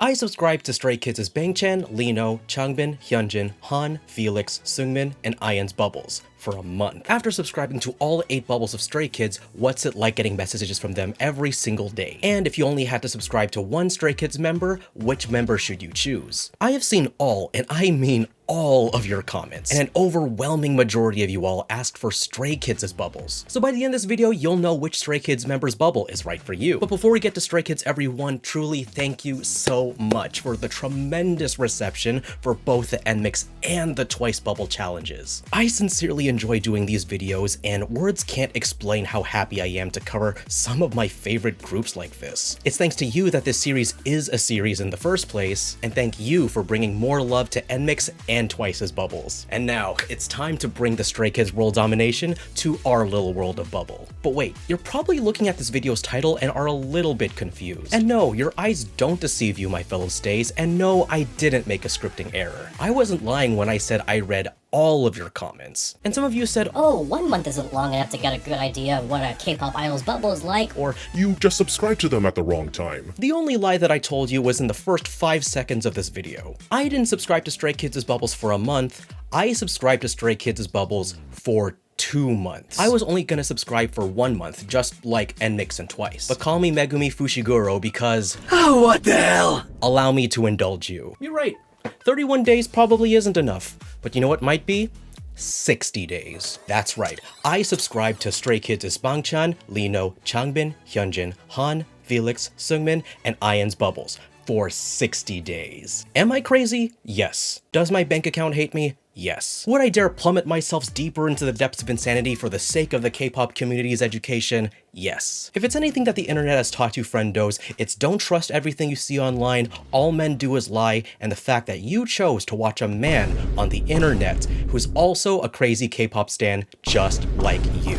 I subscribed to Stray Kids' Bangchan, Lino, Changbin, Hyunjin, Han, Felix, Seungmin, and IN's Bubbles for a month. After subscribing to all 8 bubbles of Stray Kids, what's it like getting messages from them every single day? And if you only had to subscribe to one Stray Kids member, which member should you choose? I have seen all, and I mean all of your comments, and an overwhelming majority of you all asked for Stray Kids' bubbles. So by the end of this video, you'll know which Stray Kids member's bubble is right for you. But before we get to Stray Kids, everyone, truly thank you so much for the tremendous reception for both the NMIXX and the Twice bubble challenges. I sincerely enjoy doing these videos, and words can't explain how happy I am to cover some of my favorite groups like this. It's thanks to you that this series is a series in the first place, and thank you for bringing more love to NMIXX and Twice's bubbles. And now, it's time to bring the Stray Kids world domination to our little world of bubble. But wait, you're probably looking at this video's title and are a little bit confused. And no, your eyes don't deceive you, my fellow stays, and no, I didn't make a scripting error. I wasn't lying when I said I read all of your comments. And some of you said, oh, 1 month isn't long enough to get a good idea of what a K-pop idol's bubble is like, or you just subscribed to them at the wrong time. The only lie that I told you was in the first 5 seconds of this video. I didn't subscribe to Stray Kids' bubbles for a month, I subscribed to Stray Kids' bubbles for 2 months. I was only gonna subscribe for 1 month, just like NMIXX and Twice. But call me Megumi Fushiguro because, oh, what the hell? Allow me to indulge you. You're right, 31 days probably isn't enough, but you know what might be? 60 days. That's right, I subscribed to Stray Kids' Bangchan, Lino, Changbin, Hyunjin, Han, Felix, Seungmin, and IN's Bubbles for 60 days. Am I crazy? Yes. Does my bank account hate me? Yes. Would I dare plummet myself deeper into the depths of insanity for the sake of the K-pop community's education? Yes. If it's anything that the internet has taught you, friendos, it's don't trust everything you see online, all men do is lie, and the fact that you chose to watch a man on the internet who's also a crazy K-pop stan just like you.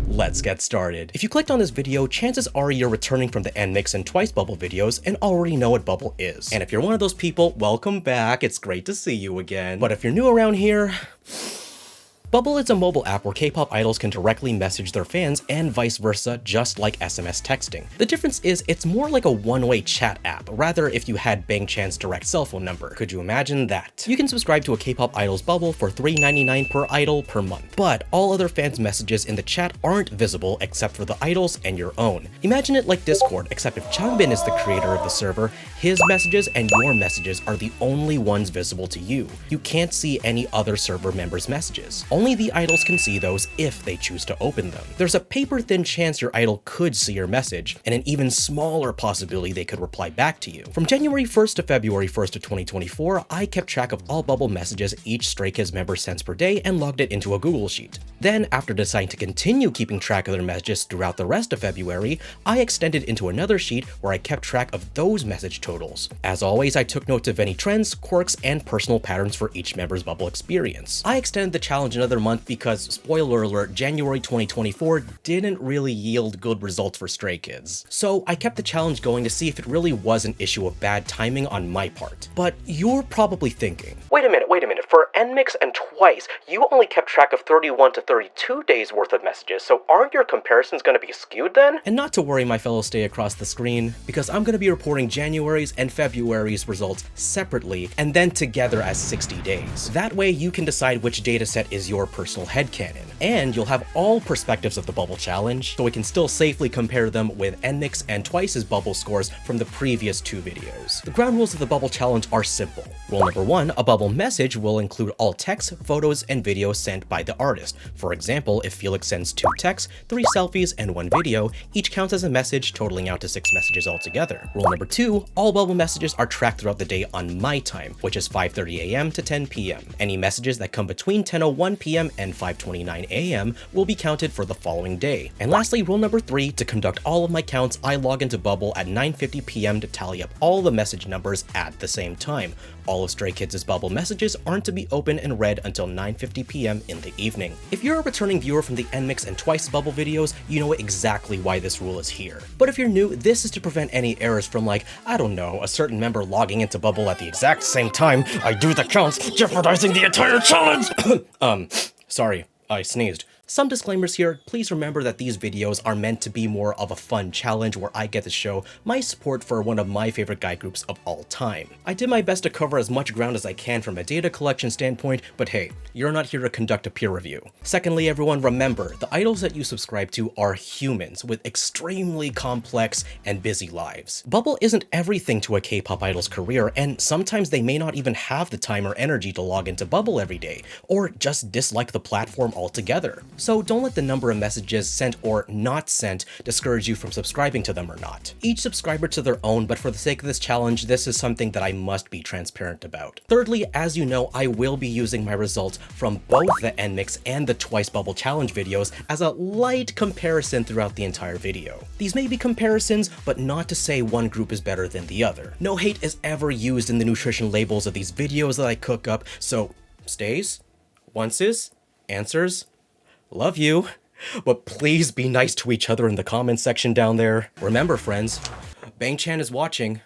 Let's get started. If you clicked on this video, chances are you're returning from the NMIXX and Twice bubble videos and already know what bubble is. And if you're one of those people, welcome back, it's great to see you again. But if you're new around here, Bubble is a mobile app where K-pop idols can directly message their fans and vice versa, just like SMS texting. The difference is it's more like a one-way chat app, rather if you had Bangchan's direct cell phone number. Could you imagine that? You can subscribe to a K-pop idol's bubble for $3.99 per idol per month, but all other fans' messages in the chat aren't visible except for the idols and your own. Imagine it like Discord, except if Changbin is the creator of the server, his messages and your messages are the only ones visible to you. You can't see any other server members' messages. Only the idols can see those if they choose to open them. There's a paper-thin chance your idol could see your message, and an even smaller possibility they could reply back to you. From January 1st to February 1st of 2024, I kept track of all bubble messages each Stray Kids member sends per day and logged it into a Google Sheet. Then, after deciding to continue keeping track of their messages throughout the rest of February, I extended into another sheet where I kept track of those message totals. As always, I took notes of any trends, quirks, and personal patterns for each member's bubble experience. I extended the challenge another month because, spoiler alert, January 2024 didn't really yield good results for Stray Kids. So I kept the challenge going to see if it really was an issue of bad timing on my part. But you're probably thinking, wait a minute, for NMIXX and Twice, you only kept track of 31 to 32 days worth of messages, so aren't your comparisons gonna be skewed then? And not to worry, my fellow stay across the screen, because I'm gonna be reporting January's and February's results separately and then together as 60 days. That way you can decide which dataset is your personal headcanon, and you'll have all perspectives of the bubble challenge, so we can still safely compare them with NMIXX and Twice's bubble scores from the previous 2 videos. The ground rules of the bubble challenge are simple. Rule number 1, a bubble message will include all text, photos, and videos sent by the artist. For example, if Felix sends 2 texts, 3 selfies, and 1 video, each counts as a message, totaling out to 6 messages altogether. Rule number 2, all bubble messages are tracked throughout the day on my time, which is 5:30 AM to 10 PM. Any messages that come between 10:01 PM and 5:29 AM will be counted for the following day. And lastly, rule number 3, to conduct all of my counts, I log into Bubble at 9:50 PM to tally up all the message numbers at the same time. All of Stray Kids' bubble messages aren't to be opened and read until 9:50 PM in the evening. If you're a returning viewer from the NMIXX and Twice bubble videos, you know exactly why this rule is here. But if you're new, this is to prevent any errors from, like, I don't know, a certain member logging into Bubble at the exact same time I do the counts, jeopardizing the entire challenge! Sorry, I sneezed. Some disclaimers here. Please remember that these videos are meant to be more of a fun challenge where I get to show my support for one of my favorite guy groups of all time. I did my best to cover as much ground as I can from a data collection standpoint, but hey, you're not here to conduct a peer review. Secondly, everyone, remember, the idols that you subscribe to are humans with extremely complex and busy lives. Bubble isn't everything to a K-pop idol's career, and sometimes they may not even have the time or energy to log into Bubble every day, or just dislike the platform altogether. So don't let the number of messages sent or not sent discourage you from subscribing to them or not. Each subscriber to their own, but for the sake of this challenge, this is something that I must be transparent about. Thirdly, as you know, I will be using my results from both the NMIXX and the Twice Bubble Challenge videos as a light comparison throughout the entire video. These may be comparisons, but not to say one group is better than the other. No hate is ever used in the nutrition labels of these videos that I cook up, so stays, onces, answers, love you, but please be nice to each other in the comments section down there. Remember, friends, Bang Chan is watching.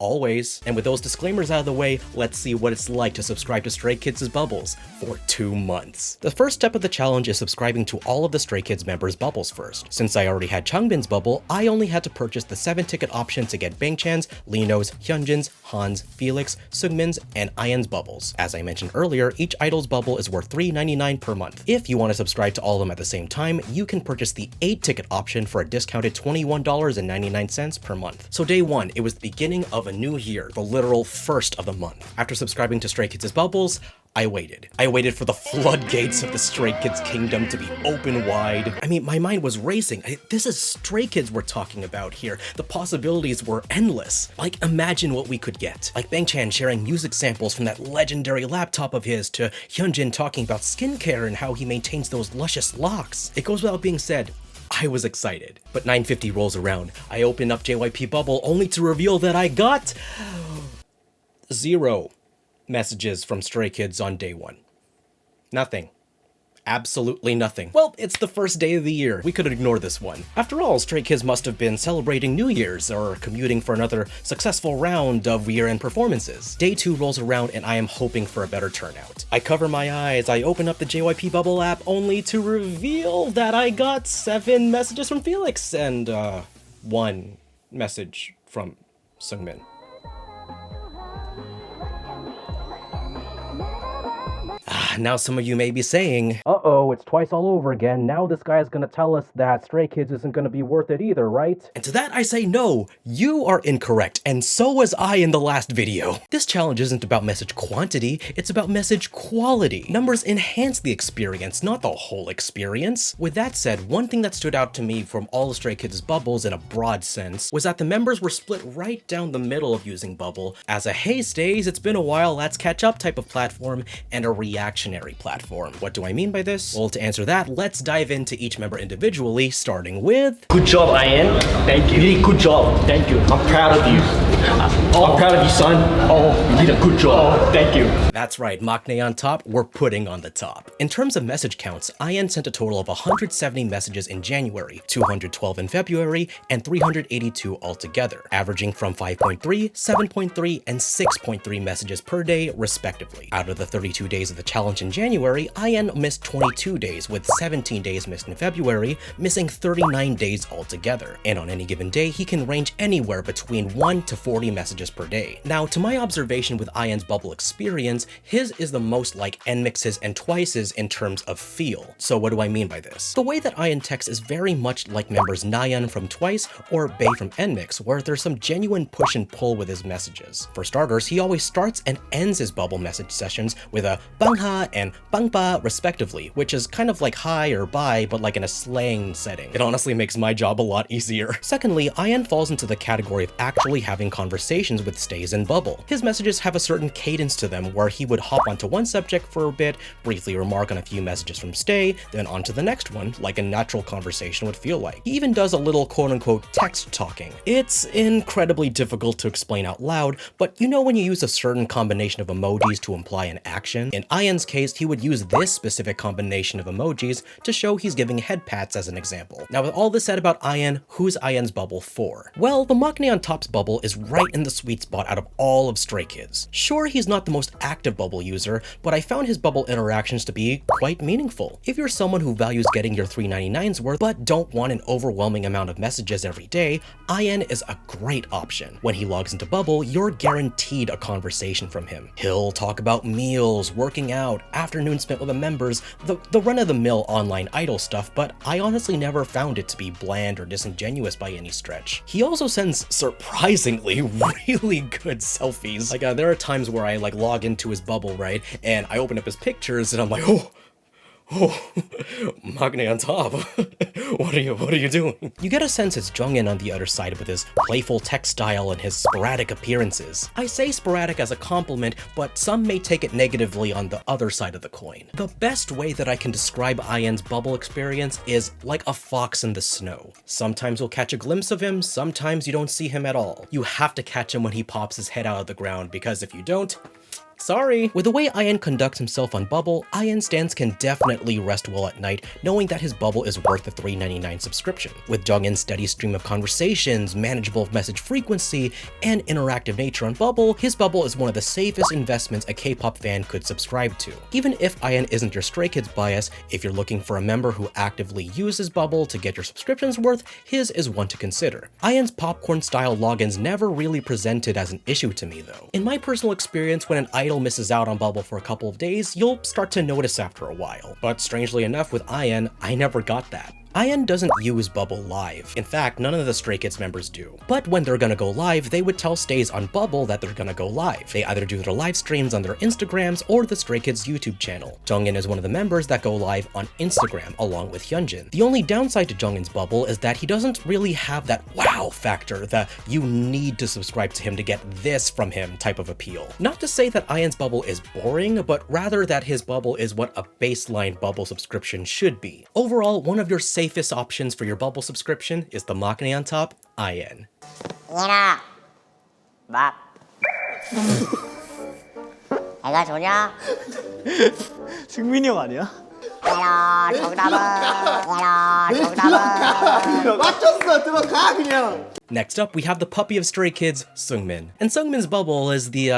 Always. And with those disclaimers out of the way, let's see what it's like to subscribe to Stray Kids' Bubbles for 2 months. The first step of the challenge is subscribing to all of the Stray Kids members' bubbles first. Since I already had Changbin's bubble, I only had to purchase the 7-ticket option to get Bangchan's, Lino's, Hyunjin's, Han's, Felix, Seungmin's, and IN's bubbles. As I mentioned earlier, each idol's bubble is worth $3.99 per month. If you want to subscribe to all of them at the same time, you can purchase the 8-ticket option for a discounted $21.99 per month. So day 1, it was the beginning of a new year, the literal first of the month. After subscribing to Stray Kids' Bubbles, I waited. I waited for the floodgates of the Stray Kids kingdom to be open wide. I mean, my mind was racing. This is Stray Kids we're talking about here. The possibilities were endless. Like, imagine what we could get. Like Bangchan sharing music samples from that legendary laptop of his, to Hyunjin talking about skincare and how he maintains those luscious locks. It goes without being said, I was excited. But 9:50 rolls around. I open up JYP Bubble only to reveal that I got 0 messages from Stray Kids on day 1. Nothing. Absolutely nothing. Well, it's the first day of the year. We could ignore this one. After all, Stray Kids must have been celebrating New Year's or commuting for another successful round of year-end performances. Day 2 rolls around and I am hoping for a better turnout. I cover my eyes, I open up the JYP Bubble app only to reveal that I got 7 messages from Felix and 1 message from Seungmin. Now some of you may be saying, uh-oh, it's Twice all over again. Now this guy's gonna tell us that Stray Kids isn't gonna be worth it either, right? And to that I say no, you are incorrect, and so was I in the last video. This challenge isn't about message quantity, it's about message quality. Numbers enhance the experience, not the whole experience. With that said, one thing that stood out to me from all the Stray Kids' bubbles in a broad sense was that the members were split right down the middle of using Bubble as a hey stays, it's been a while, let's catch up type of platform, and a reactionary platform. What do I mean by this? Well, to answer that, let's dive into each member individually, starting with... Good job, IN. Thank you. Really good job. Thank you. I'm proud of you. I'm proud of you, son. Oh, you did a good job. Oh, thank you. That's right, Maknae on top, we're putting on the top. In terms of message counts, IN sent a total of 170 messages in January, 212 in February, and 382 altogether, averaging from 5.3, 7.3, and 6.3 messages per day, respectively. Out of the 32 days of the challenge in January, IN missed 22 days, with 17 days missed in February, missing 39 days altogether. And on any given day, he can range anywhere between 1 to 40 messages per day. Now, to my observation with IN's bubble experience, his is the most like NMIXX's and Twice's in terms of feel. So what do I mean by this? The way that IN texts is very much like members Nayeon from Twice or Bae from NMIXX, where there's some genuine push and pull with his messages. For starters, he always starts and ends his bubble message sessions with a bangha and bangba respectively, which is kind of like hi or bye, but like in a slang setting. It honestly makes my job a lot easier. Secondly, IN falls into the category of actually having conversations with stays in Bubble. His messages have a certain cadence to them where he would hop onto one subject for a bit, briefly remark on a few messages from stay, then on to the next one, like a natural conversation would feel like. He even does a little quote-unquote text talking. It's incredibly difficult to explain out loud, but you know when you use a certain combination of emojis to imply an action? In IN's case, he would use this specific combination combination of emojis to show he's giving head pats as an example. Now with all this said about IN, who's IN's bubble for? Well, the Maknae on Top's bubble is right in the sweet spot out of all of Stray Kids. Sure, he's not the most active bubble user, but I found his bubble interactions to be quite meaningful. If you're someone who values getting your $3.99's worth but don't want an overwhelming amount of messages every day, IN is a great option. When he logs into Bubble, you're guaranteed a conversation from him. He'll talk about meals, working out, afternoons spent with the members, the run-of-the-mill online idol stuff, but I honestly never found it to be bland or disingenuous by any stretch. He also sends surprisingly really good selfies. Like there are times where I log into his Bubble, right, and I open up his pictures and I'm like, oh, Maknae on Top, what are you doing? You get a sense it's Jongin on the other side with his playful text style and his sporadic appearances. I say sporadic as a compliment, but some may take it negatively on the other side of the coin. The best way that I can describe IN's bubble experience is like a fox in the snow. Sometimes you'll catch a glimpse of him, sometimes you don't see him at all. You have to catch him when he pops his head out of the ground, because if you don't, sorry. With the way IN conducts himself on Bubble, IN stans can definitely rest well at night knowing that his Bubble is worth the $3.99 subscription. With Jongin's steady stream of conversations, manageable message frequency, and interactive nature on Bubble, his Bubble is one of the safest investments a K-pop fan could subscribe to. Even if IN isn't your Stray Kids bias, if you're looking for a member who actively uses Bubble to get your subscription's worth, his is one to consider. IN's popcorn-style logins never really presented as an issue to me though. In my personal experience, when an idol misses out on Bubble for a couple of days, you'll start to notice after a while. But strangely enough with IN, I never got that. IN doesn't use Bubble live. In fact, none of the Stray Kids members do. But when they're gonna go live, they would tell stays on Bubble that they're gonna go live. They either do their live streams on their Instagrams or the Stray Kids YouTube channel. Jongin is one of the members that go live on Instagram, along with Hyunjin. The only downside to Jongin Bubble is that he doesn't really have that wow factor, that you need to subscribe to him to get this from him type of appeal. Not to say that IN's Bubble is boring, but rather that his Bubble is what a baseline Bubble subscription should be. Overall, one of your safest options for your Bubble subscription is the Maknae on Top IN. 얘나 밥 애가 좋냐? 승민이 형 아니야? 얘나 정답은 맞췄어! 들어가 그냥! Next up, we have the puppy of Stray Kids, Seungmin. And Seungmin's Bubble is the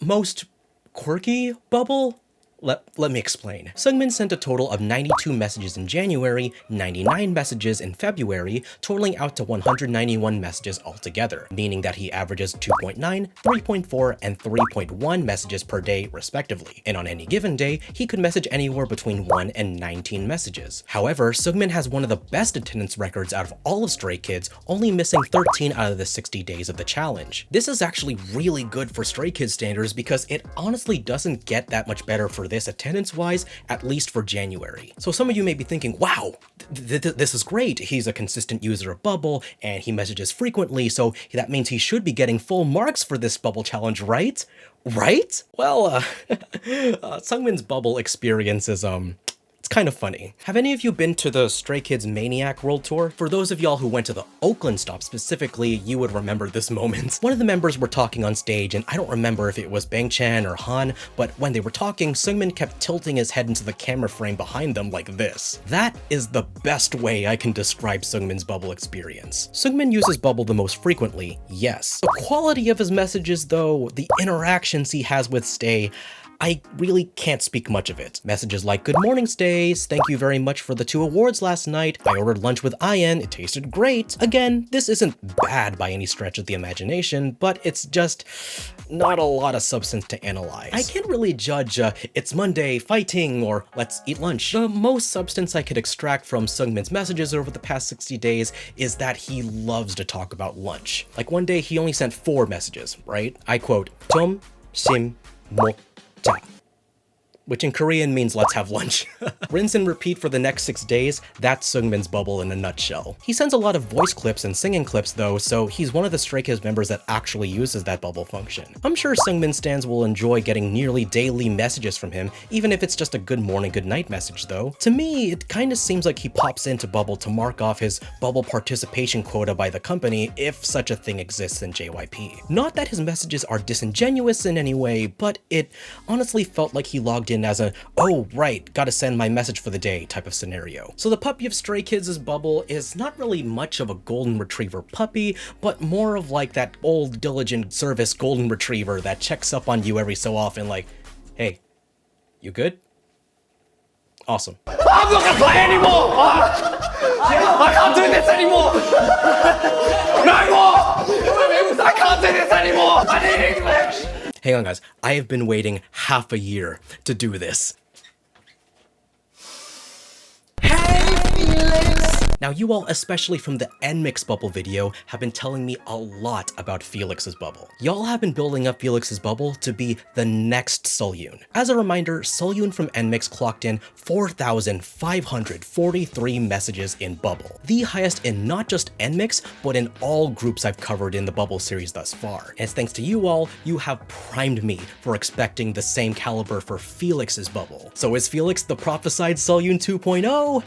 most quirky Bubble? Let me explain. Seungmin sent a total of 92 messages in January, 99 messages in February, totaling out to 191 messages altogether, meaning that he averages 2.9, 3.4, and 3.1 messages per day, respectively. And on any given day, he could message anywhere between 1 and 19 messages. However, Seungmin has one of the best attendance records out of all of Stray Kids, only missing 13 out of the 60 days of the challenge. This is actually really good for Stray Kids standards because it honestly doesn't get that much better for this attendance-wise, at least for January. So some of you may be thinking, wow, this is great. He's a consistent user of Bubble, and he messages frequently, so that means he should be getting full marks for this Bubble challenge, right? Right? Well, Seungmin's Bubble experience is, it's kind of funny. Have any of you been to the Stray Kids Maniac World Tour? For those of y'all who went to the Oakland stop specifically, you would remember this moment. One of the members were talking on stage, and I don't remember if it was Bang-chan or Han, but when they were talking, Seungmin kept tilting his head into the camera frame behind them like this. That is the best way I can describe Seungmin's Bubble experience. Seungmin uses Bubble the most frequently, yes. The quality of his messages though, the interactions he has with Stay, I really can't speak much of it. Messages like, good morning, Stays, thank you very much for the 2 awards last night, I ordered lunch with IN, it tasted great. Again, this isn't bad by any stretch of the imagination, but it's just not a lot of substance to analyze. I can't really judge it's Monday, fighting, or let's eat lunch. The most substance I could extract from Seungmin's messages over the past 60 days is that he loves to talk about lunch. Like one day he only sent 4 messages, right? I quote, 점, 심, 먹, 자. Which in Korean means let's have lunch. Rinse and repeat for the next 6 days, that's Seungmin's Bubble in a nutshell. He sends a lot of voice clips and singing clips though, so he's one of the Stray Kids members that actually uses that Bubble function. I'm sure Seungmin stans will enjoy getting nearly daily messages from him, even if it's just a good morning, good night message though. To me, it kinda seems like he pops into Bubble to mark off his Bubble participation quota by the company, if such a thing exists in JYP. Not that his messages are disingenuous in any way, but it honestly felt like he logged in as a, oh right, gotta send my message for the day type of scenario. So the puppy of Stray Kids' Bubble is not really much of a golden retriever puppy, but more of like that old diligent service golden retriever that checks up on you every so often like, hey, you good? Awesome. I'm not gonna play anymore! I can't do this anymore! No more! I can't do this anymore! I need English! Hang on guys, I have been waiting half a year to do this. Hey Felix! Now you all, especially from the NMIXX bubble video, have been telling me a lot about Felix's bubble. Y'all have been building up Felix's bubble to be the next Seungmin. As a reminder, Seungmin from NMIXX clocked in 4,543 messages in bubble. The highest in not just NMIXX, but in all groups I've covered in the bubble series thus far. And it's thanks to you all, you have primed me for expecting the same caliber for Felix's bubble. So is Felix the prophesied Seungmin 2.0?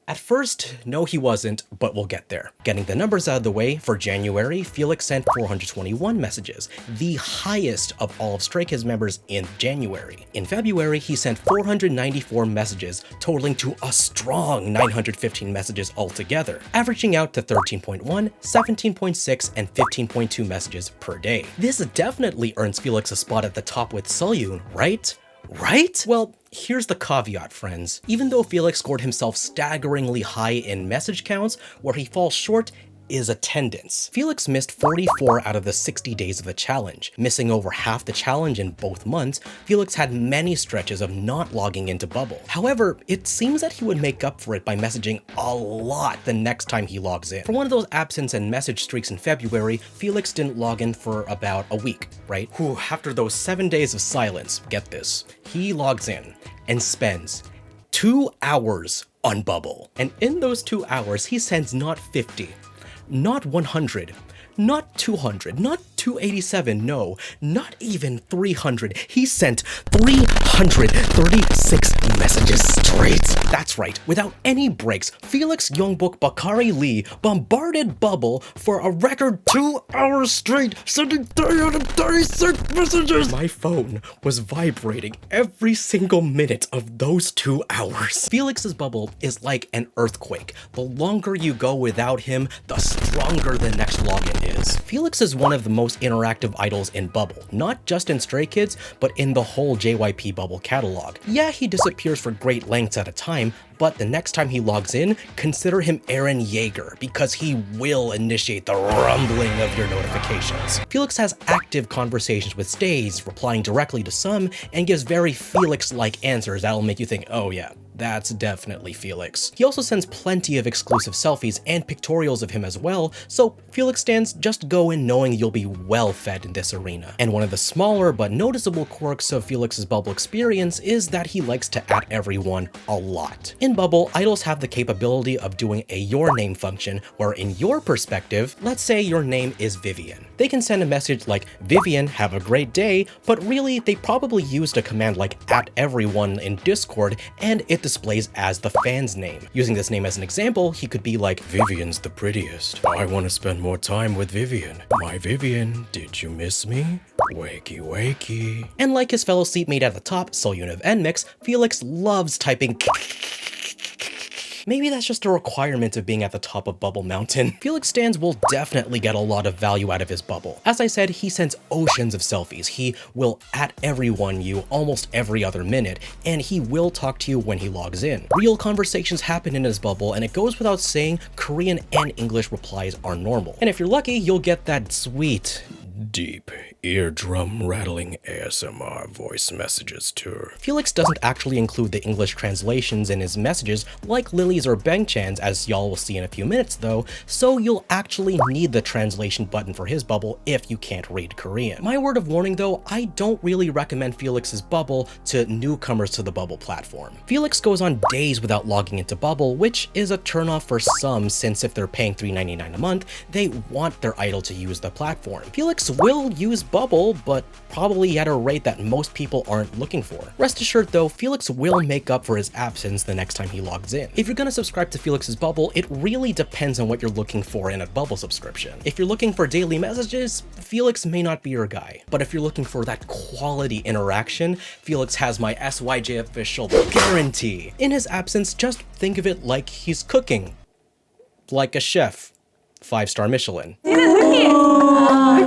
At first, no he wasn't, but we'll get there. Getting the numbers out of the way, for January, Felix sent 421 messages, the highest of all of Stray Kids members in January. In February, he sent 494 messages, totaling to a strong 915 messages altogether, averaging out to 13.1, 17.6, and 15.2 messages per day. This definitely earns Felix a spot at the top with Seungmin, right? Right? Well, here's the caveat, friends. Even though Felix scored himself staggeringly high in message counts, where he falls short is attendance. Felix missed 44 out of the 60 days of the challenge. Missing over half the challenge in both months, Felix had many stretches of not logging into Bubble. However, it seems that he would make up for it by messaging a lot the next time he logs in. For one of those absence and message streaks in February, Felix didn't log in for about a week, right? Whew, after those 7 days of silence, get this, he logs in and spends 2 hours on Bubble. And in those 2 hours, he sends not 50, not 100, not 200, not 287, no, not even 300. He sent 336 messages straight. That's right, without any breaks, Felix Youngbok Bakari Lee bombarded Bubble for a record 2 hours straight, sending 336 messages. My phone was vibrating every single minute of those 2 hours. Felix's Bubble is like an earthquake. The longer you go without him, the stronger the next login is. Felix is one of the most interactive idols in Bubble, not just in Stray Kids, but in the whole JYP Bubble catalog. Yeah, he disappears for great lengths at a time, but the next time he logs in, consider him Eren Yeager, because he will initiate the rumbling of your notifications. Felix has active conversations with stays, replying directly to some, and gives very Felix-like answers that'll make you think, oh yeah, that's definitely Felix. He also sends plenty of exclusive selfies and pictorials of him as well, so Felix stands just go in knowing you'll be well fed in this arena. And one of the smaller but noticeable quirks of Felix's Bubble experience is that he likes to @ everyone a lot. In Bubble, idols have the capability of doing a your name function where in your perspective, let's say your name is Vivian. They can send a message like, Vivian, have a great day, but really they probably used a command like @everyone in Discord and it displays as the fan's name. Using this name as an example, he could be like, Vivian's the prettiest. I want to spend more time with Vivian. My Vivian, did you miss me? Wakey wakey. And like his fellow seatmate at the top, Seungmin of NMIXX, Felix loves typing Maybe that's just a requirement of being at the top of Bubble Mountain. Felix stands will definitely get a lot of value out of his bubble. As I said, he sends oceans of selfies. He will @everyone you almost every other minute, and he will talk to you when he logs in. Real conversations happen in his bubble, and it goes without saying, Korean and English replies are normal. And if you're lucky, you'll get that sweet, deep, eardrum rattling ASMR voice messages too. Felix doesn't actually include the English translations in his messages like Lily's or Bangchan's, as y'all will see in a few minutes though, so you'll actually need the translation button for his bubble if you can't read Korean. My word of warning though, I don't really recommend Felix's bubble to newcomers to the Bubble platform. Felix goes on days without logging into Bubble, which is a turnoff for some since if they're paying $3.99 a month, they want their idol to use the platform. Felix Felix will use Bubble, but probably at a rate that most people aren't looking for. Rest assured though, Felix will make up for his absence the next time he logs in. If you're gonna subscribe to Felix's Bubble, it really depends on what you're looking for in a Bubble subscription. If you're looking for daily messages, Felix may not be your guy. But if you're looking for that quality interaction, Felix has my SYJofficial guarantee. In his absence, just think of it like he's cooking. Like a chef. 5-star Michelin.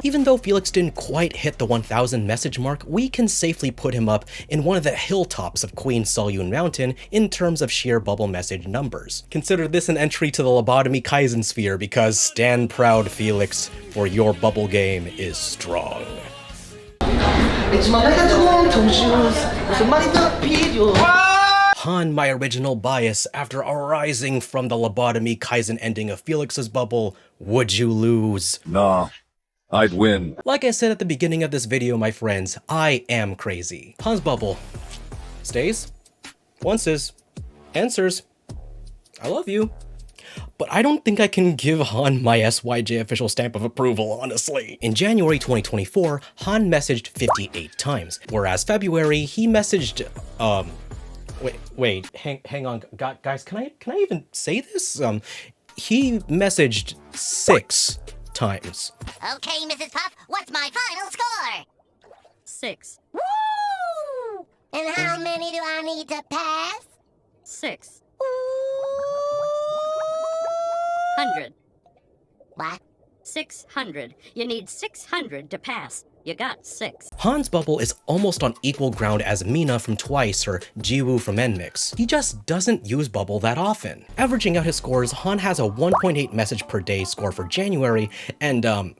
Even though Felix didn't quite hit the 1,000 message mark, we can safely put him up in one of the hilltops of Queen Seoyun Mountain in terms of sheer Bubble message numbers. Consider this an entry to the lobotomy Kaizen sphere because stand proud, Felix, for your Bubble game is strong. Han, my original bias, after arising from the lobotomy Kaizen ending of Felix's Bubble, would you lose? Nah, I'd win. Like I said at the beginning of this video, my friends, I am crazy. Han's Bubble stays, onces, answers, I love you. But I don't think I can give Han my SYJofficial stamp of approval, honestly. In January 2024, Han messaged 58 times, whereas February, he messaged, hang on, guys, can I even say this? He messaged 6 times. Okay, Mrs. Puff, what's my final score? 6. Woo! And how many do I need to pass? 6. 100. What? 600. You need 600 to pass. You got 6. Han's Bubble is almost on equal ground as Mina from Twice or Jiwoo from NMIXX. He just doesn't use Bubble that often. Averaging out his scores, Han has a 1.8 message per day score for January and a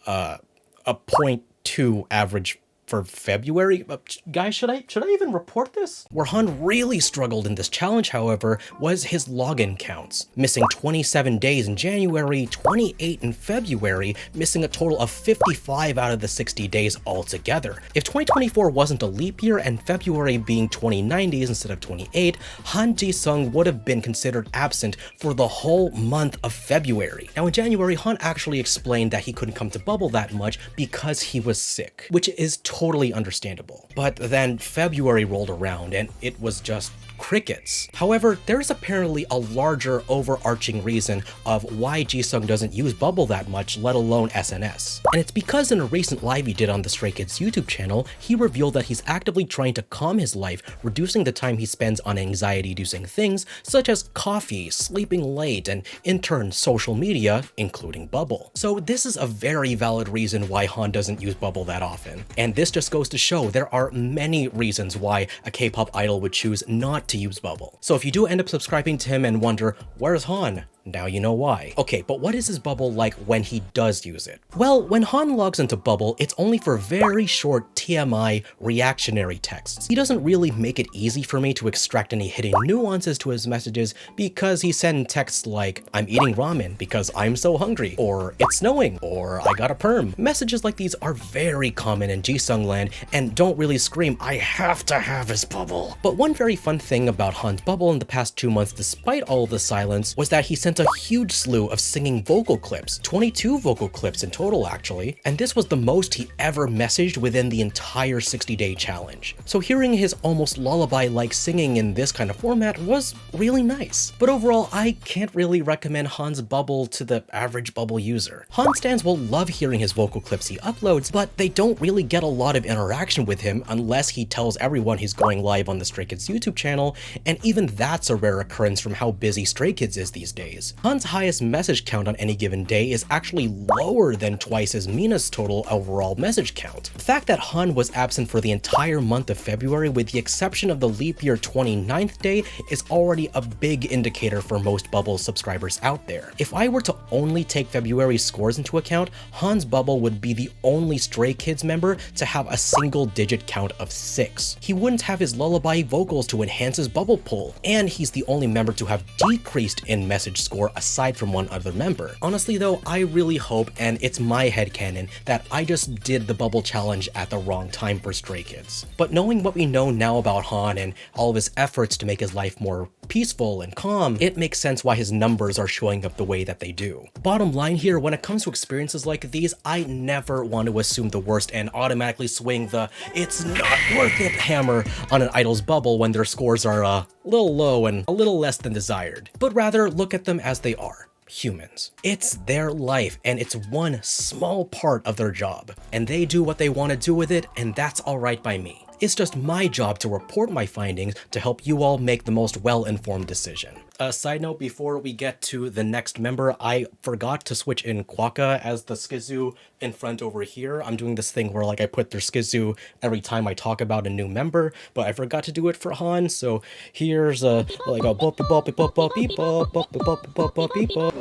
0.2 average for February. Guys, should I even report this? Where Han really struggled in this challenge, however, was his login counts. Missing 27 days in January, 28 in February, missing a total of 55 out of the 60 days altogether. If 2024 wasn't a leap year and February being 29 days instead of 28, Han Ji-sung would have been considered absent for the whole month of February. Now in January, Han actually explained that he couldn't come to Bubble that much because he was sick, which is totally understandable. But then February rolled around and it was just crickets. However, there's apparently a larger overarching reason of why Ji-sung doesn't use Bubble that much, let alone SNS. And it's because in a recent live he did on the Stray Kids YouTube channel, he revealed that he's actively trying to calm his life, reducing the time he spends on anxiety-inducing things such as coffee, sleeping late, and in turn social media, including Bubble. So this is a very valid reason why Han doesn't use Bubble that often. And this just goes to show there are many reasons why a K-pop idol would choose not to use Bubble. So if you do end up subscribing to him and wonder, where's Han? Now you know why. Okay, but what is his Bubble like when he does use it? Well, when Han logs into Bubble, it's only for very short TMI reactionary texts. He doesn't really make it easy for me to extract any hidden nuances to his messages because he sends texts like, I'm eating ramen because I'm so hungry, or it's snowing, or I got a perm. Messages like these are very common in Ji-sung land and don't really scream, I have to have his Bubble. But one very fun thing about Han's Bubble in the past 2 months, despite all of the silence, was that he sent a huge slew of singing vocal clips, 22 vocal clips in total actually, and this was the most he ever messaged within the entire 60-day challenge. So hearing his almost lullaby-like singing in this kind of format was really nice. But overall, I can't really recommend Han's Bubble to the average Bubble user. Han stans will love hearing his vocal clips he uploads, but they don't really get a lot of interaction with him unless he tells everyone he's going live on the Stray Kids YouTube channel, and even that's a rare occurrence from how busy Stray Kids is these days. Han's highest message count on any given day is actually lower than twice as Mina's total overall message count. The fact that Han was absent for the entire month of February with the exception of the leap year 29th day is already a big indicator for most Bubble subscribers out there. If I were to only take February's scores into account, Han's Bubble would be the only Stray Kids member to have a single digit count of 6. He wouldn't have his lullaby vocals to enhance his Bubble pool, and he's the only member to have decreased in message scores score aside from one other member. Honestly though, I really hope, and it's my headcanon, that I just did the bubble challenge at the wrong time for Stray Kids. But knowing what we know now about Han and all of his efforts to make his life more peaceful and calm, it makes sense why his numbers are showing up the way that they do. Bottom line here, when it comes to experiences like these, I never want to assume the worst and automatically swing the "it's not worth it" hammer on an idol's bubble when their scores are a little low and a little less than desired, but rather look at them as they are. Humans. It's their life and it's one small part of their job, and they do what they want to do with it, and that's alright by me. It's just my job to report my findings to help you all make the most well-informed decision. A side note before we get to the next member, I forgot to switch in Kwaka as the SKZ in front over here. I'm doing this thing where like I put their SKZ every time I talk about a new member, but I forgot to do it for Han, so here's a like a boppy boppy boppy boppy boppy boppy boppy boppy.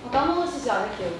까먹으시지 않을게요.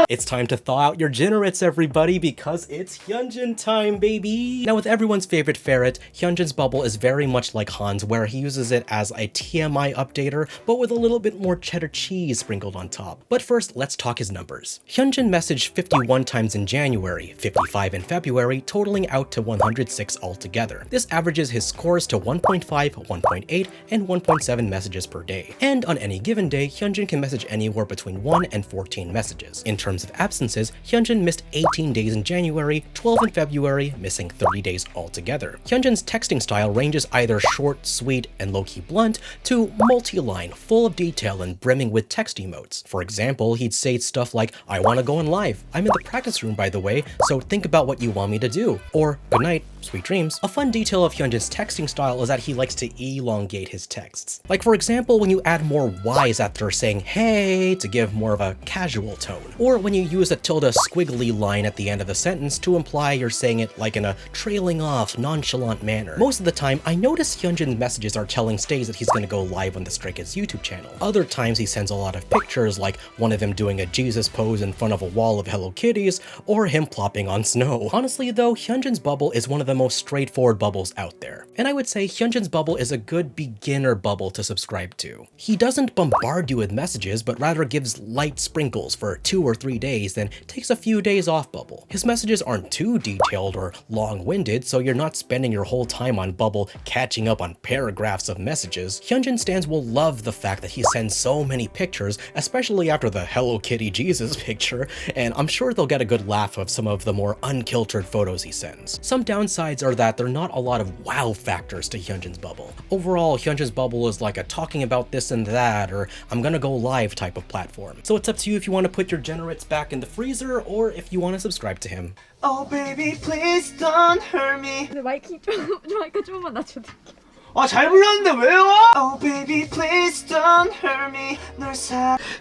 It's time to thaw out your generates, everybody, because it's Hyunjin time, baby! Now, with everyone's favorite ferret, Hyunjin's bubble is very much like Han's, where he uses it as a TMI updater, but with a little bit more cheddar cheese sprinkled on top. But first, let's talk his numbers. Hyunjin messaged 51 times in January, 55 in February, totaling out to 106 altogether. This averages his scores to 1.5, 1.8, and 1.7 messages per day. And on any given day, Hyunjin can message anywhere between 1 and 14 messages. In terms of absences, Hyunjin missed 18 days in January, 12 in February, missing 30 days altogether. Hyunjin's texting style ranges either short, sweet, and low-key blunt to multi-line, full of detail and brimming with text emotes. For example, he'd say stuff like, "I want to go on live. I'm in the practice room, by the way, so think about what you want me to do." Or, "Good night, sweet dreams." A fun detail of Hyunjin's texting style is that he likes to elongate his texts. Like for example, when you add more Y's after saying "hey" to give more of a casual tone. Or when you use a tilde squiggly line at the end of the sentence to imply you're saying it like in a trailing off, nonchalant manner. Most of the time, I notice Hyunjin's messages are telling Stays that he's gonna go live on the Stray Kids YouTube channel. Other times he sends a lot of pictures, like one of him doing a Jesus pose in front of a wall of Hello Kitties, or him plopping on snow. Honestly though, Hyunjin's bubble is one of the most straightforward bubbles out there. And I would say Hyunjin's bubble is a good beginner bubble to subscribe to. He doesn't bombard you with messages, but rather gives light sprinkles for 2 or 3 days, then takes a few days off bubble. His messages aren't too detailed or long-winded, so you're not spending your whole time on bubble catching up on paragraphs of messages. Hyunjin stans will love the fact that he sends so many pictures, especially after the Hello Kitty Jesus picture, and I'm sure they'll get a good laugh of some of the more unkiltered photos he sends. Some downsides are that there are not a lot of wow factors to Hyunjin's bubble. Overall, Hyunjin's bubble is like a talking about this and that, or I'm gonna go live type of platform. So it's up to you if you want to put your generates back in the freezer, or if you want to subscribe to him. Oh baby please don't hurt me. 마이크 조금만 낮춰드릴게요. 잘 불렀는데 왜요? Oh baby please don't hurt me. 널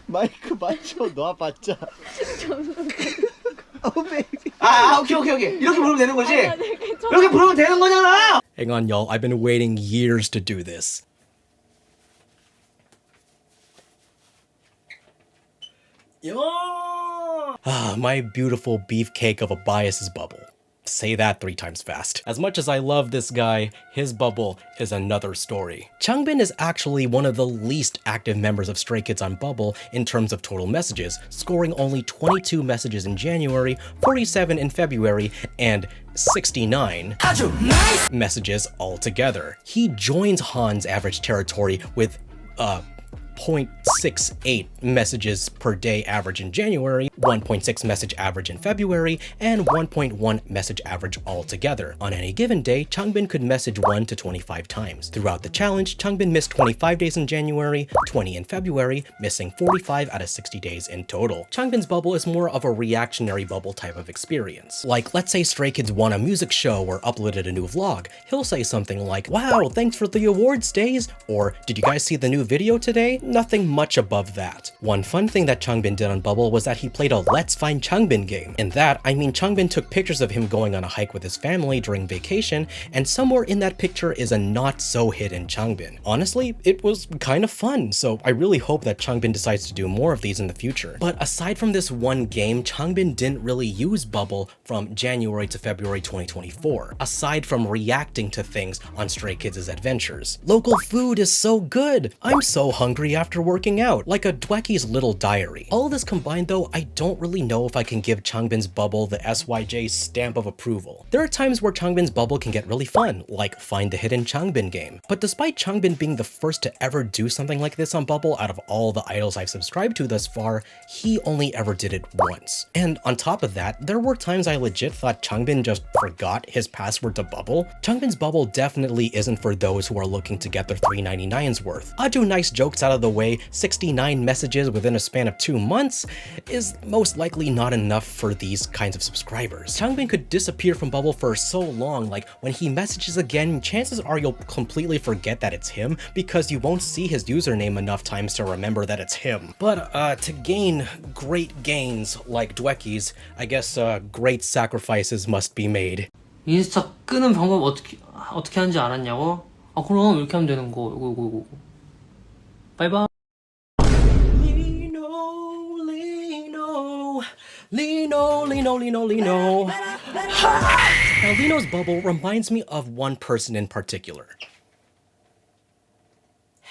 마이크 맞춰 놔봤자. Oh baby. 오케이. 이렇게 부르면 되는 거지? 이렇게 부르면 되는 거잖아. Hang on, y'all. I've been waiting years to do this. My beautiful beefcake of a bias's bubble. Say that 3 times fast. As much as I love this guy, his bubble is another story. Changbin is actually one of the least active members of Stray Kids on Bubble in terms of total messages, scoring only 22 messages in January, 47 in February, and 69 messages altogether. He joins Han's average territory with 0.68 messages per day average in January, 1.6 message average in February, and 1.1 message average altogether. On any given day, Changbin could message 1 to 25 times. Throughout the challenge, Changbin missed 25 days in January, 20 in February, missing 45 out of 60 days in total. Changbin's bubble is more of a reactionary bubble type of experience. Like, let's say Stray Kids won a music show or uploaded a new vlog. He'll say something like, "Wow, thanks for the awards, Days," or "Did you guys see the new video today? nothing much above that. One fun thing that Changbin did on Bubble was that he played a Let's Find Changbin game. In that, I mean Changbin took pictures of him going on a hike with his family during vacation, and somewhere in that picture is a not-so-hidden Changbin. Honestly, it was kind of fun, so I really hope that Changbin decides to do more of these in the future. But aside from this one game, Changbin didn't really use Bubble from January to February 2024, aside from reacting to things on Stray Kids' adventures. Local food is so good! I'm so hungry after working out, like a Dwecky's little diary. All of this combined though, I don't really know if I can give Changbin's Bubble the SYJ stamp of approval. There are times where Changbin's Bubble can get really fun, like Find the Hidden Changbin game. But despite Changbin being the first to ever do something like this on Bubble out of all the idols I've subscribed to thus far, he only ever did it once. And on top of that, there were times I legit thought Changbin just forgot his password to Bubble. Changbin's Bubble definitely isn't for those who are looking to get their $3.99's worth. I'll do nice jokes out of the way, 69 messages within a span of 2 months is most likely not enough for these kinds of subscribers. Changbin could disappear from Bubble for so long, like when he messages again, chances are you'll completely forget that it's him because you won't see his username enough times to remember that it's him. But to gain great gains like Dwecky's, I guess great sacrifices must be made. 인스타 끄는 방법 어떻게 하는지 알았냐고? 아 그럼 이렇게 하면 되는 거. 이거. 바이바이. Lino. Now Lino's Bubble reminds me of one person in particular.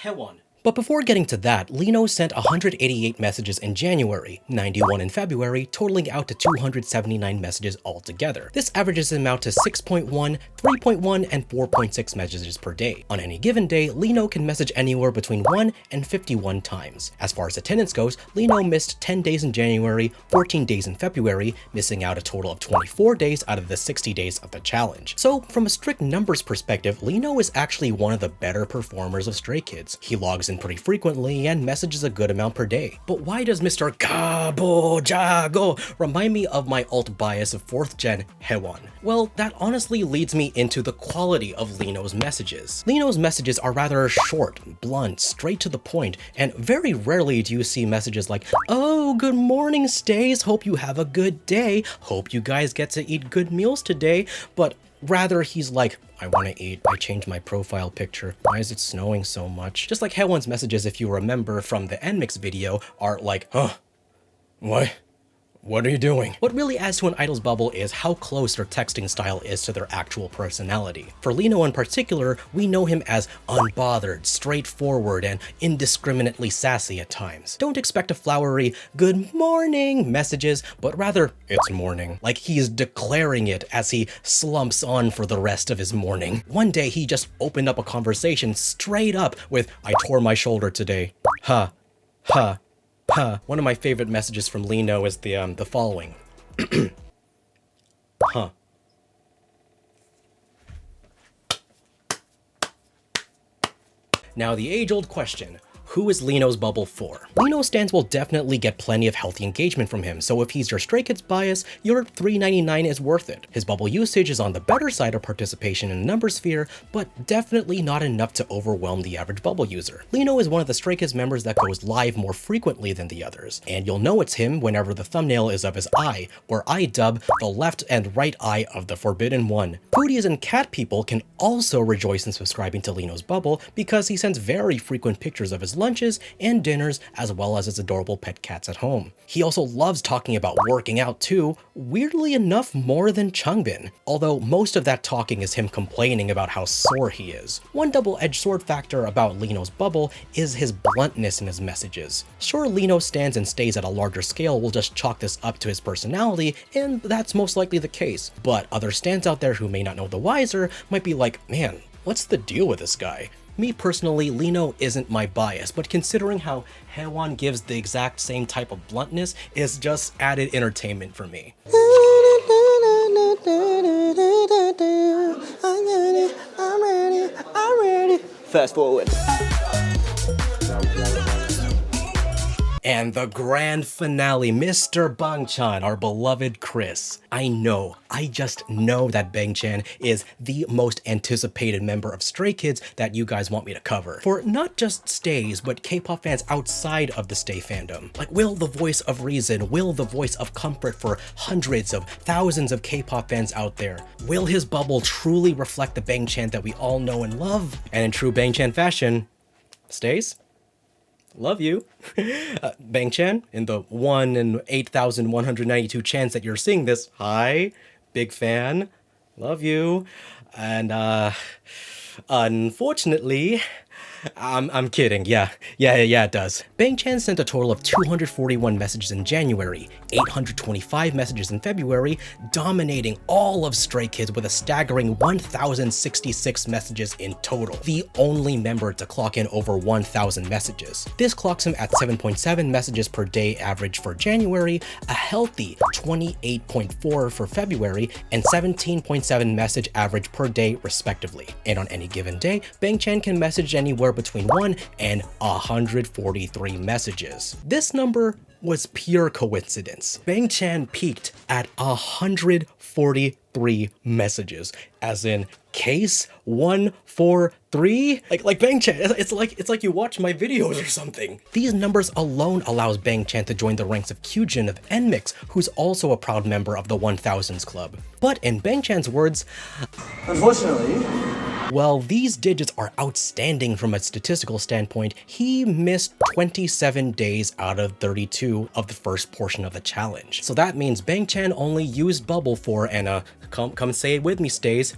Haewon. But before getting to that, Lino sent 188 messages in January, 91 in February, totaling out to 279 messages altogether. This averages him out to 6.1, 3.1, and 4.6 messages per day. On any given day, Lino can message anywhere between 1 and 51 times. As far as attendance goes, Lino missed 10 days in January, 14 days in February, missing out a total of 24 days out of the 60 days of the challenge. So from a strict numbers perspective, Lino is actually one of the better performers of Stray Kids. He logs in pretty frequently and messages a good amount per day. But why does Mr. Gabo Jago remind me of my alt bias of 4th gen Haewon? Well, that honestly leads me into the quality of Lino's messages. Lino's messages are rather short, blunt, straight to the point, and very rarely do you see messages like, "Oh, good morning, Stays, hope you have a good day, hope you guys get to eat good meals today," but rather, he's like, "I want to eat, I changed my profile picture, why is it snowing so much?" Just like Haewon's messages, if you remember from the NMIXX video, are like, "Huh? What are you doing?" What really adds to an idol's bubble is how close their texting style is to their actual personality. For Lino in particular, we know him as unbothered, straightforward, and indiscriminately sassy at times. Don't expect a flowery "good morning" messages, but rather, "it's morning." Like he's declaring it as he slumps on for the rest of his morning. One day he just opened up a conversation straight up with, "I tore my shoulder today. Ha. Ha. Ha." One of my favorite messages from Lino is the following. Huh. Now the age-old question. Who is Lino's bubble for? Lino stands will definitely get plenty of healthy engagement from him, so if he's your Stray Kids bias, your $3.99 is worth it. His bubble usage is on the better side of participation in the number sphere, but definitely not enough to overwhelm the average bubble user. Lino is one of the Stray Kids members that goes live more frequently than the others, and you'll know it's him whenever the thumbnail is of his eye, or I dub the left and right eye of the Forbidden One. Foodies and cat people can also rejoice in subscribing to Lino's bubble because he sends very frequent pictures of his lunches and dinners, as well as his adorable pet cats at home. He also loves talking about working out too, weirdly enough more than Changbin, although most of that talking is him complaining about how sore he is. One double-edged sword factor about Lino's bubble is his bluntness in his messages. Sure, Lino stands and stays at a larger scale will just chalk this up to his personality, and that's most likely the case, but other stands out there who may not know the wiser might be like, "Man, what's the deal with this guy?" Me personally, Lino isn't my bias, but considering how Haewon gives the exact same type of bluntness is just added entertainment for me. I'm ready. Fast forward. And the grand finale, Mr. Bangchan, our beloved Chris. I just know that Bangchan is the most anticipated member of Stray Kids that you guys want me to cover. For not just stays, but K-pop fans outside of the stay fandom. Like, will the voice of reason, will the voice of comfort for hundreds of thousands of K-pop fans out there, will his bubble truly reflect the Bangchan that we all know and love? And in true Bangchan fashion, stays? Love you. Bangchan, in the 1 in 8,192 chance that you're seeing this, hi, big fan, love you. And unfortunately, I'm kidding, yeah, it does. Bangchan sent a total of 241 messages in January, 825 messages in February, dominating all of Stray Kids with a staggering 1,066 messages in total. The only member to clock in over 1,000 messages. This clocks him at 7.7 messages per day average for January, a healthy 28.4 for February, and 17.7 message average per day respectively. And on any given day, Bangchan can message anywhere between 1 and 143 messages. This number was pure coincidence. Bangchan peaked at 143 messages, as in case 143. Like Bangchan, it's like you watch my videos or something. These numbers alone allows Bangchan to join the ranks of Hyunjin of NMIXX, who's also a proud member of the 1000s club. But in Bangchan's words, unfortunately, well, these digits are outstanding from a statistical standpoint. He missed 27 days out of 32 of the first portion of the challenge. So that means Bangchan only used Bubble for, and come say it with me, stays,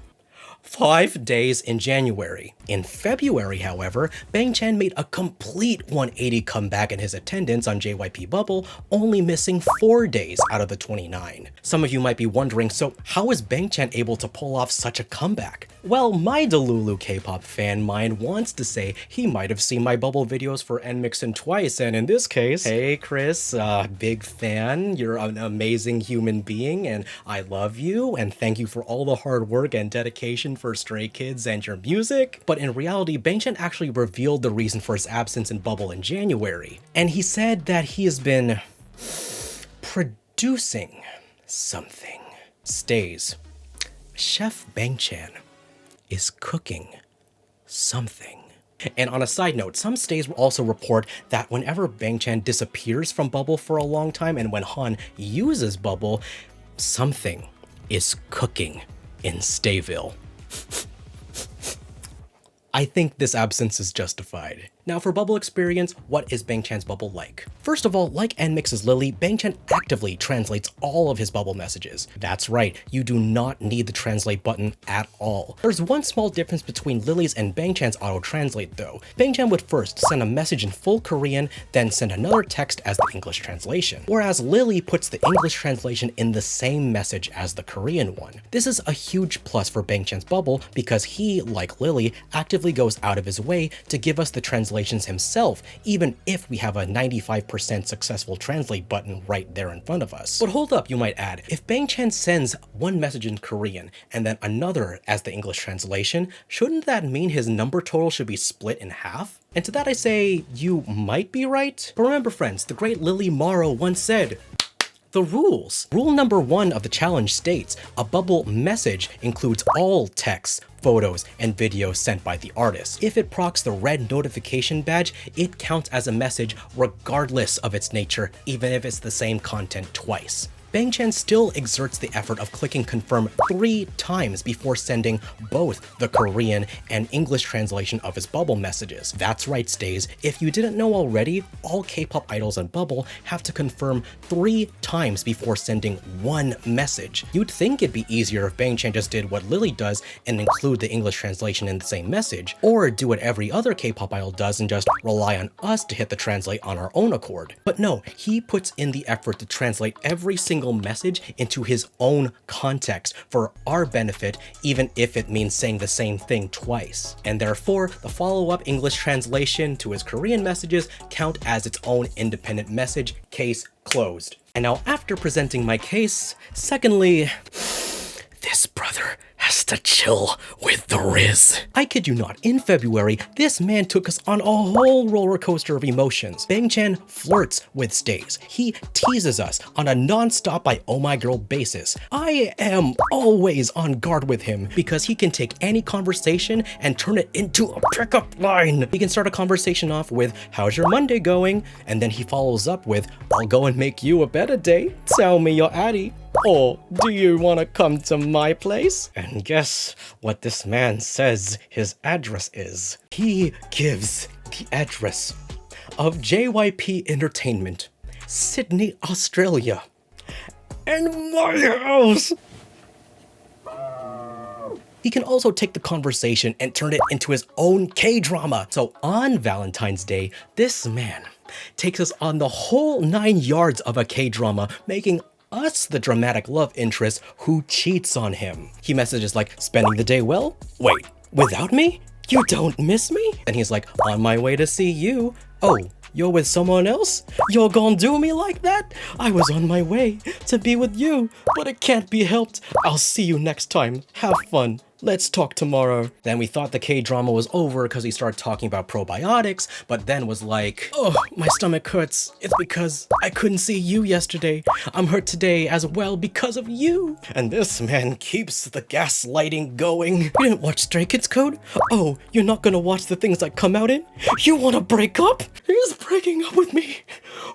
5 days in January. In February, however, Bangchan made a complete 180 comeback in his attendance on JYP Bubble, only missing 4 days out of the 29. Some of you might be wondering, so how is Bangchan able to pull off such a comeback? Well, my Delulu K-pop fan mind wants to say he might have seen my Bubble videos for NMIXX twice, and in this case, hey Chris, big fan, you're an amazing human being, and I love you, and thank you for all the hard work and dedication for Stray Kids and your music. But in reality, Bangchan actually revealed the reason for his absence in Bubble in January, and he said that he has been producing something. Stays. Chef Bangchan is cooking something. And on a side note, some stays will also report that whenever Bangchan disappears from Bubble for a long time and when Han uses Bubble, something is cooking in Stayville. I think this absence is justified. Now for Bubble experience, what is Bangchan's Bubble like? First of all, like NMIXX's Lily, Bangchan actively translates all of his Bubble messages. That's right, you do not need the translate button at all. There's one small difference between Lily's and Bangchan's auto-translate though. Bangchan would first send a message in full Korean, then send another text as the English translation. Whereas Lily puts the English translation in the same message as the Korean one. This is a huge plus for Bangchan's Bubble because he, like Lily, actively goes out of his way to give us the translations himself, even if we have a 95% successful translate button right there in front of us. But hold up, you might add, if Bangchan sends one message in Korean and then another as the English translation, shouldn't that mean his number total should be split in half? And to that I say, you might be right. But remember friends, the great Lily Morrow once said, the rules. Rule number 1 of the challenge states, a Bubble message includes all texts, photos, and videos sent by the artist. If it procs the red notification badge, it counts as a message regardless of its nature, even if it's the same content twice. Bangchan still exerts the effort of clicking confirm 3 times before sending both the Korean and English translation of his Bubble messages. That's right, stays. If you didn't know already, all K-pop idols on Bubble have to confirm 3 times before sending 1 message. You'd think it'd be easier if Bangchan just did what Lily does and include the English translation in the same message, or do what every other K-pop idol does and just rely on us to hit the translate on our own accord. But no, he puts in the effort to translate every single message into his own context for our benefit, even if it means saying the same thing twice. And therefore, the follow-up English translation to his Korean messages count as its own independent message, case closed. And now after presenting my case, secondly, this brother has has to chill with the Riz. I kid you not, in February, this man took us on a whole roller coaster of emotions. Bang-chan flirts with stays. He teases us on a non-stop by oh my girl basis. I am always on guard with him because he can take any conversation and turn it into a pickup line. He can start a conversation off with, how's your Monday going? And then he follows up with, I'll go and make you a better day. Tell me your addy. Or do you want to come to my place? And guess what this man says his address is? He gives the address of JYP Entertainment, Sydney, Australia, and my house. He can also take the conversation and turn it into his own K-drama. So on Valentine's Day, this man takes us on the whole 9 yards of a K-drama, making us the dramatic love interest who cheats on him. He messages like, spending the day well? Wait, without me? You don't miss me? And he's like, on my way to see you. Oh, you're with someone else? You're gonna do me like that? I was on my way to be with you, but it can't be helped. I'll see you next time. Have fun. Let's talk tomorrow. Then we thought the K-drama was over because he started talking about probiotics, but then was like, oh, my stomach hurts. It's because I couldn't see you yesterday. I'm hurt today as well because of you. And this man keeps the gaslighting going. You didn't watch Stray Kids Code? Oh, you're not gonna watch the things I come out in? You wanna break up? He's breaking up with me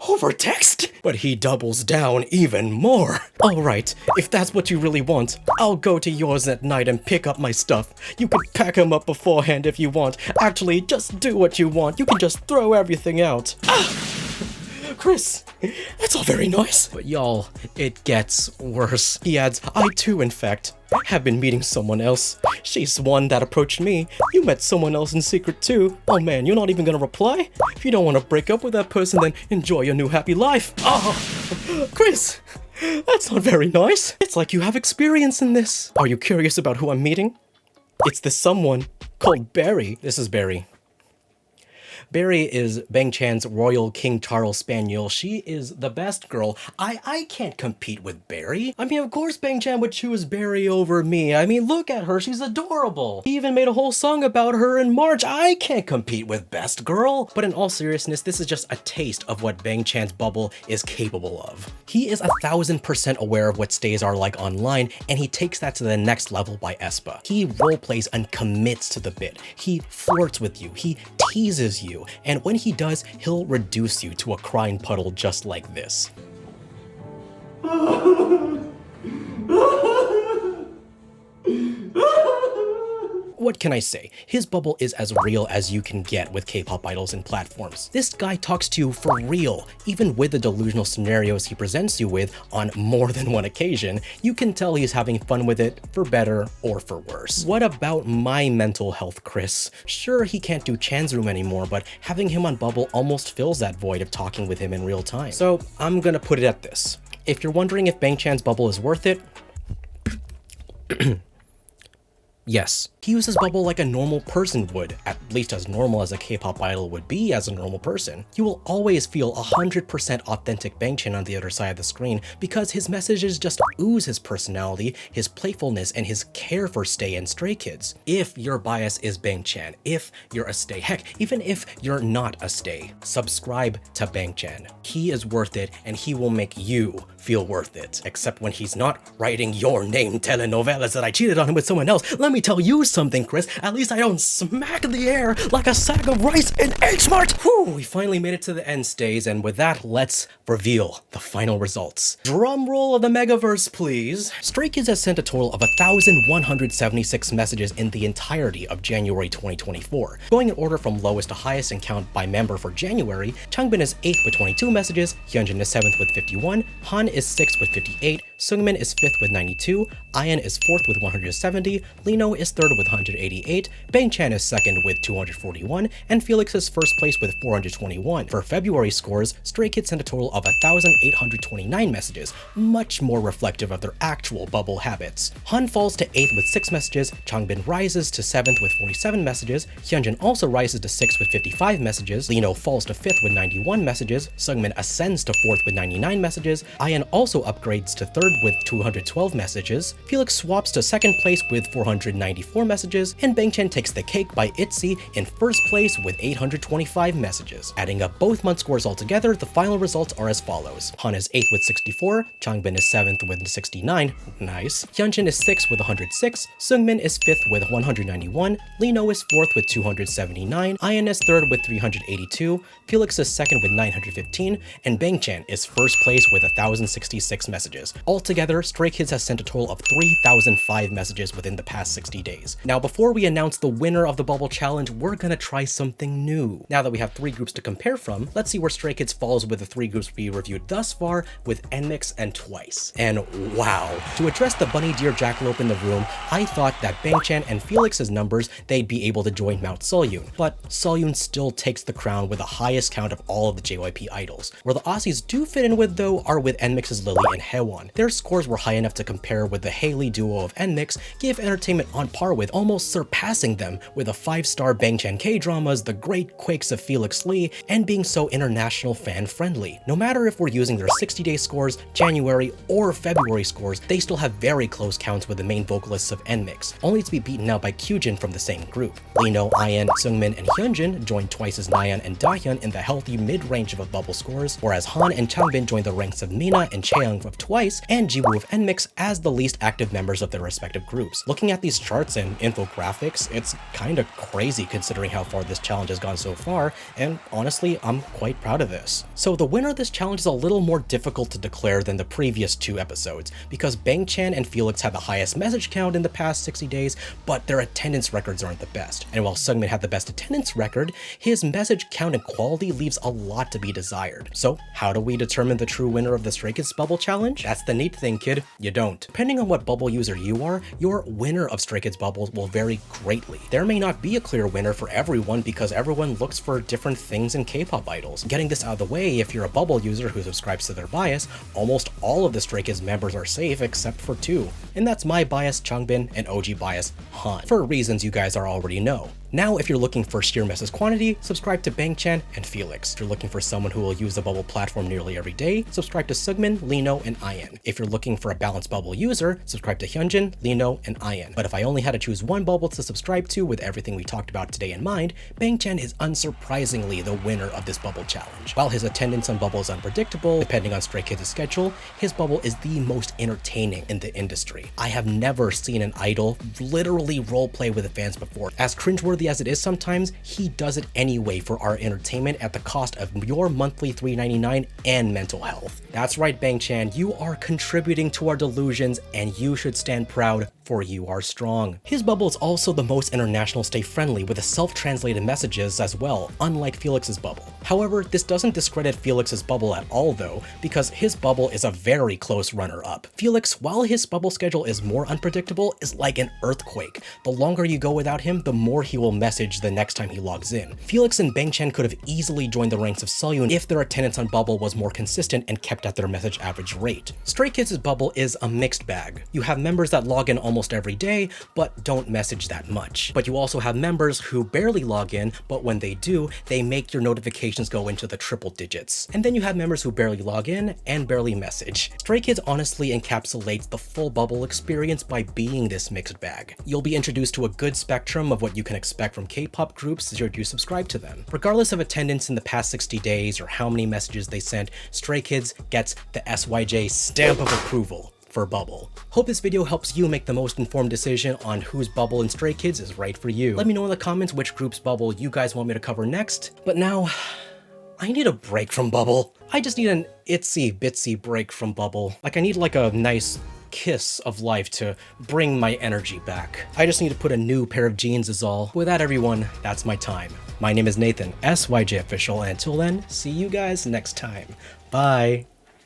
over text? But he doubles down even more. All right, if that's what you really want, I'll go to yours at night and pick up my stuff. You can pack him up beforehand if you want. Actually, just do what you want. You can just throw everything out. Chris, that's all very nice. But y'all, it gets worse. He adds, I too, in fact, have been meeting someone else. She's one that approached me. You met someone else in secret too. Oh man, you're not even gonna reply? If you don't want to break up with that person, then enjoy your new happy life. Oh, Chris, that's not very nice. It's like you have experience in this. Are you curious about who I'm meeting? It's this someone called Barry. This is Barry. Barry is Bang-chan's Royal King Charles Spaniel. She is the best girl. I can't compete with Barry. I mean, of course Bang-chan would choose Barry over me. I mean, look at her. She's adorable. He even made a whole song about her in March. I can't compete with best girl. But in all seriousness, this is just a taste of what Bang-chan's bubble is capable of. He is 1000% aware of what stays are like online, and he takes that to the next level by aespa. He roleplays and commits to the bit. He flirts with you. He teases you. And when he does, he'll reduce you to a crying puddle just like this. What can I say? His bubble is as real as you can get with K-pop idols and platforms. This guy talks to you for real, even with the delusional scenarios he presents you with on more than one occasion. You can tell he's having fun with it, for better or for worse. What about my mental health, Chris? Sure, he can't do Chan's room anymore, but having him on Bubble almost fills that void of talking with him in real time. So I'm gonna put it at this. If you're wondering if Bang-chan's bubble is worth it, yes. He uses Bubble like a normal person would, at least as normal as a K-pop idol would be as a normal person. You will always feel 100% authentic Bang-chan on the other side of the screen because his messages just ooze his personality, his playfulness, and his care for Stay and Stray Kids. If your bias is Bang-chan, if you're a Stay, heck, even if you're not a Stay, subscribe to Bang-chan. He is worth it, and he will make you feel worth it. Except when he's not writing your name telenovelas that I cheated on him with someone else. Let me tell you something, Chris. At least I don't smack the air like a sack of rice in H-Mart. Whew, we finally made it to the end stays, and with that, let's reveal the final results. Drum roll of the Megaverse, please. Stray Kids has sent a total of 1,176 messages in the entirety of January 2024. Going in order from lowest to highest in count by member for January, Changbin is 8th with 22 messages, Hyunjin is 7th with 51, Han is 6th with 58, Seungmin is 5th with 92, Ian is 4th with 170, Lena Lino is third with 188, Bangchan is second with 241, and Felix is first place with 421. For February scores, Stray Kids sent a total of 1,829 messages, much more reflective of their actual bubble habits. Han falls to 8th with 6 messages, Changbin rises to 7th with 47 messages, Hyunjin also rises to 6th with 55 messages, Lino falls to 5th with 91 messages, Seungmin ascends to 4th with 99 messages, IN also upgrades to 3rd with 212 messages, Felix swaps to 2nd place with 494 messages, and Bangchan takes the cake by ITZY in 1st place with 825 messages. Adding up both month scores altogether, the final results are as follows. Han is 8th with 64, Changbin is 7th with 69, nice, Hyunjin is 6th with 106, Seungmin is 5th with 191, Lino is 4th with 279, IN is 3rd with 382, Felix is 2nd with 915, and Bangchan is 1st place with 1,066 messages. Altogether, Stray Kids has sent a total of 3,005 messages within the past 60 days. Now, before we announce the winner of the Bubble Challenge, we're gonna try something new. Now that we have 3 groups to compare from, let's see where Stray Kids falls with the 3 groups we reviewed thus far with NMIXX and TWICE. And wow, to address the bunny deer jackalope in the room, I thought that Bangchan and Felix's numbers, they'd be able to join Mount Seohyun, but Seohyun still takes the crown with the highest count of all of the JYP idols. Where the Aussies do fit in with though are with NMIXX's Lily and Haewon. Their scores were high enough to compare with the Haley duo of NMIXX, give entertainment on par with, almost surpassing them with the 5-star Bangchan K-dramas, the great quakes of Felix Lee, and being so international fan-friendly. No matter if we're using their 60-day scores, January, or February scores, they still have very close counts with the main vocalists of NMIXX, only to be beaten out by Kyujin from the same group. Lino, IN, Seungmin, and Hyunjin joined TWICE's Nayeon and Dahyun in the healthy mid-range of bubble scores, whereas Han and Changbin joined the ranks of Mina and Chaeyoung of TWICE and Jiwoo of NMIXX as the least active members of their respective groups. Looking at these charts and infographics, it's kinda crazy considering how far this challenge has gone so far, and honestly, I'm quite proud of this. So the winner of this challenge is a little more difficult to declare than the previous 2 episodes, because Bangchan and Felix had the highest message count in the past 60 days, but their attendance records aren't the best. And while Seungmin had the best attendance record, his message count and quality leaves a lot to be desired. So how do we determine the true winner of the Stray Kids Bubble Challenge? That's the neat thing, kid. You don't. Depending on what bubble user you are, your winner of Stray Kids Bubbles will vary greatly. There may not be a clear winner for everyone because everyone looks for different things in K-pop idols. Getting this out of the way, if you're a bubble user who subscribes to their bias, almost all of the Stray Kids members are safe except for 2. And that's my bias, Changbin, and OG bias, Han, for reasons you guys already know. Now, if you're looking for sheer message quantity, subscribe to Bangchan and Felix. If you're looking for someone who will use the bubble platform nearly every day, subscribe to Seungmin, Lino, and IN. If you're looking for a balanced bubble user, subscribe to Hyunjin, Lino, and IN. But if I only had to choose one bubble to subscribe to with everything we talked about today in mind, Bangchan is unsurprisingly the winner of this bubble challenge. While his attendance on bubble is unpredictable, depending on Stray Kids' schedule, his bubble is the most entertaining in the industry. I have never seen an idol literally roleplay with the fans before. As cringeworthy as it is sometimes, he does it anyway for our entertainment at the cost of your monthly $3.99 and mental health. That's right, Bangchan, you are contributing to our delusions and you should stand proud, for you are strong. His bubble is also the most international stay friendly with the self-translated messages as well, unlike Felix's bubble. However, this doesn't discredit Felix's bubble at all though, because his bubble is a very close runner-up. Felix, while his bubble schedule is more unpredictable, is like an earthquake. The longer you go without him, the more he will message the next time he logs in. Felix and Bangchan could have easily joined the ranks of Seohyun if their attendance on bubble was more consistent and kept at their message average rate. Stray Kids' bubble is a mixed bag. You have members that log in almost every day, but don't message that much. But you also have members who barely log in, but when they do, they make your notifications go into the triple digits. And then you have members who barely log in and barely message. Stray Kids honestly encapsulates the full bubble experience by being this mixed bag. You'll be introduced to a good spectrum of what you can expect from K-pop groups should you subscribe to them. Regardless of attendance in the past 60 days or how many messages they sent, Stray Kids gets the SYJ stamp of approval for Bubble. Hope this video helps you make the most informed decision on whose Bubble in Stray Kids is right for you. Let me know in the comments which group's Bubble you guys want me to cover next. But now, I need a break from Bubble. I just need an itsy bitsy break from Bubble. Like I need like a nice kiss of life to bring my energy back. I just need to put a new pair of jeans is all. With that everyone, that's my time. My name is Nathan, SYJofficial, and until then, see you guys next time. Bye.